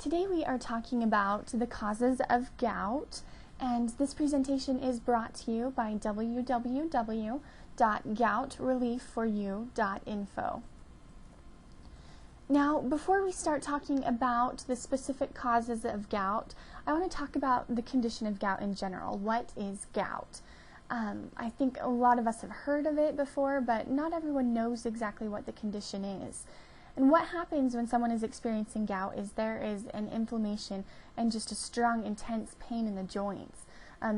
Today we are talking about the causes of gout, and this presentation is brought to you by www.goutreliefforyou.info. Now, before we start talking about the specific causes of gout, I want to talk about the condition of gout in general. What is gout? I think a lot of us have heard of it before, but not everyone knows exactly what the condition is. And what happens when someone is experiencing gout is there is an inflammation and just a strong, intense pain in the joints.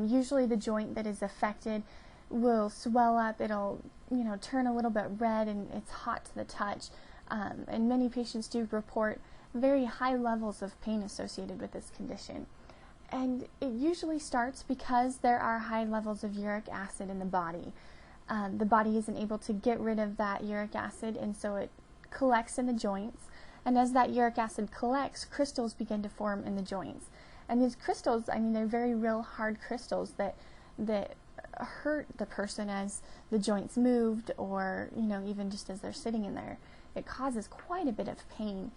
Usually the joint that is affected will swell up, it'll turn a little bit red, and it's hot to the touch. And many patients do report very high levels of pain associated with this condition. And it usually starts because there are high levels of uric acid in the body. The body isn't able to get rid of that uric acid, and so it collects in the joints, and as that uric acid collects, crystals begin to form in the joints. And these crystals, they're very real hard crystals that hurt the person as the joints moved, or even just as they're sitting in there. It causes quite a bit of pain.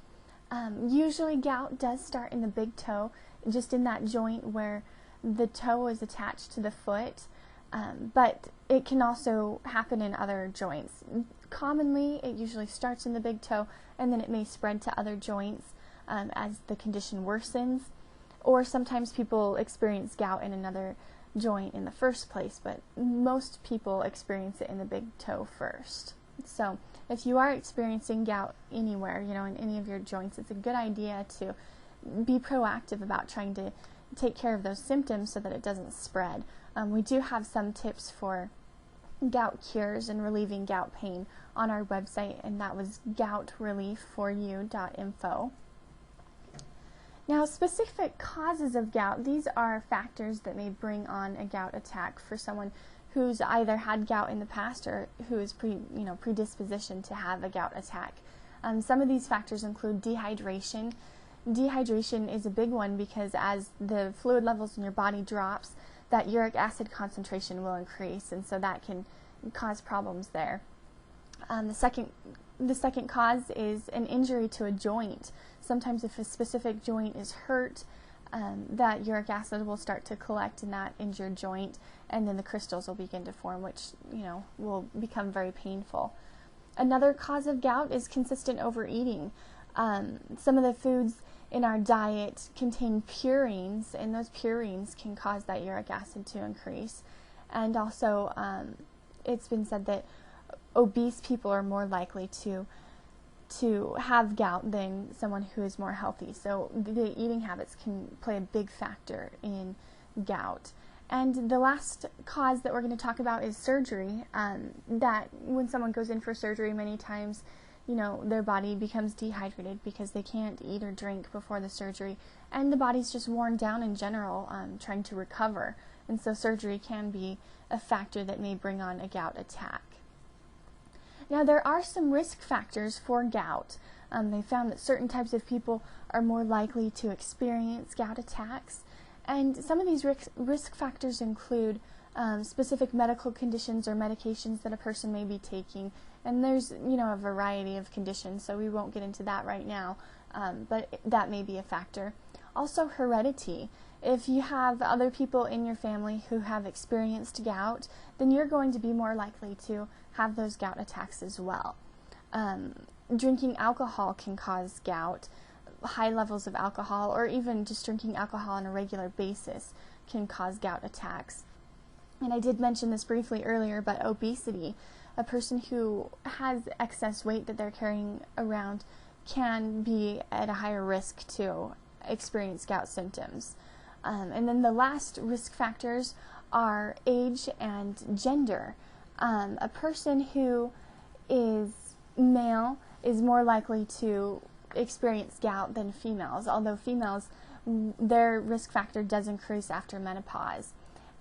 Usually gout does start in the big toe, just in that joint where the toe is attached to the foot, but it can also happen in other joints. Commonly, it usually starts in the big toe, and then it may spread to other joints as the condition worsens, or sometimes people experience gout in another joint in the first place, but most people experience it in the big toe first. So if you are experiencing gout anywhere, in any of your joints, it's a good idea to be proactive about trying to take care of those symptoms so that it doesn't spread. We do have some tips for gout cures and relieving gout pain on our website, and that was goutreliefforyou.info. Now, specific causes of gout, these are factors that may bring on a gout attack for someone who's either had gout in the past or who is predispositioned to have a gout attack. Some of these factors include dehydration. Dehydration is a big one because as the fluid levels in your body drops, that uric acid concentration will increase, and so that can cause problems there. The second cause is an injury to a joint. Sometimes if a specific joint is hurt, that uric acid will start to collect in that injured joint, and then the crystals will begin to form, which will become very painful. Another cause of gout is consistent overeating. Some of the foods in our diet contain purines, and those purines can cause that uric acid to increase. And also, it's been said that obese people are more likely to have gout than someone who is more healthy. So the eating habits can play a big factor in gout. And the last cause that we're going to talk about is surgery. That when someone goes in for surgery, many times their body becomes dehydrated because they can't eat or drink before the surgery, and the body's just worn down in general, trying to recover. And so surgery can be a factor that may bring on a gout attack. Now, there are some risk factors for gout. They found that certain types of people are more likely to experience gout attacks, and some of these risk factors include specific medical conditions or medications that a person may be taking. And there's, a variety of conditions, so we won't get into that right now, but that may be a factor. Also, heredity. If you have other people in your family who have experienced gout, then you're going to be more likely to have those gout attacks as well. Drinking alcohol can cause gout. High levels of alcohol, or even just drinking alcohol on a regular basis, can cause gout attacks. And I did mention this briefly earlier, but obesity. A person who has excess weight that they're carrying around can be at a higher risk to experience gout symptoms. And then the last risk factors are age and gender. A person who is male is more likely to experience gout than females, although females, their risk factor does increase after menopause.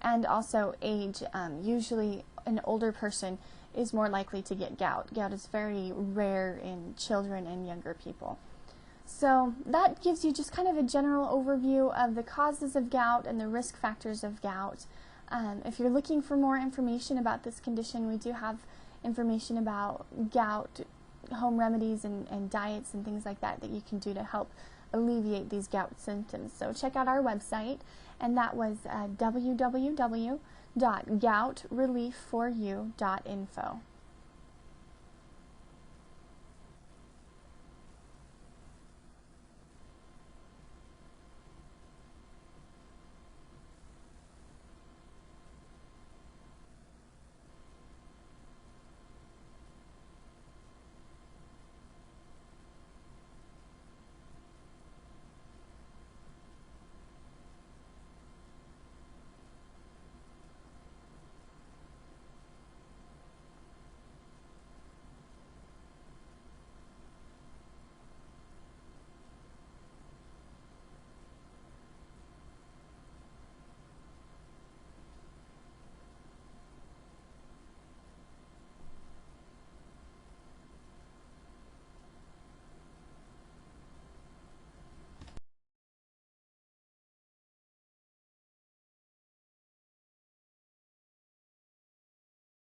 And also age. Usually an older person is more likely to get gout. Gout is very rare in children and younger people. So that gives you just kind of a general overview of the causes of gout and the risk factors of gout. If you're looking for more information about this condition, we do have information about gout, home remedies and diets and things like that that you can do to help alleviate these gout symptoms. So check out our website, and that was www.goutreliefforyou.info.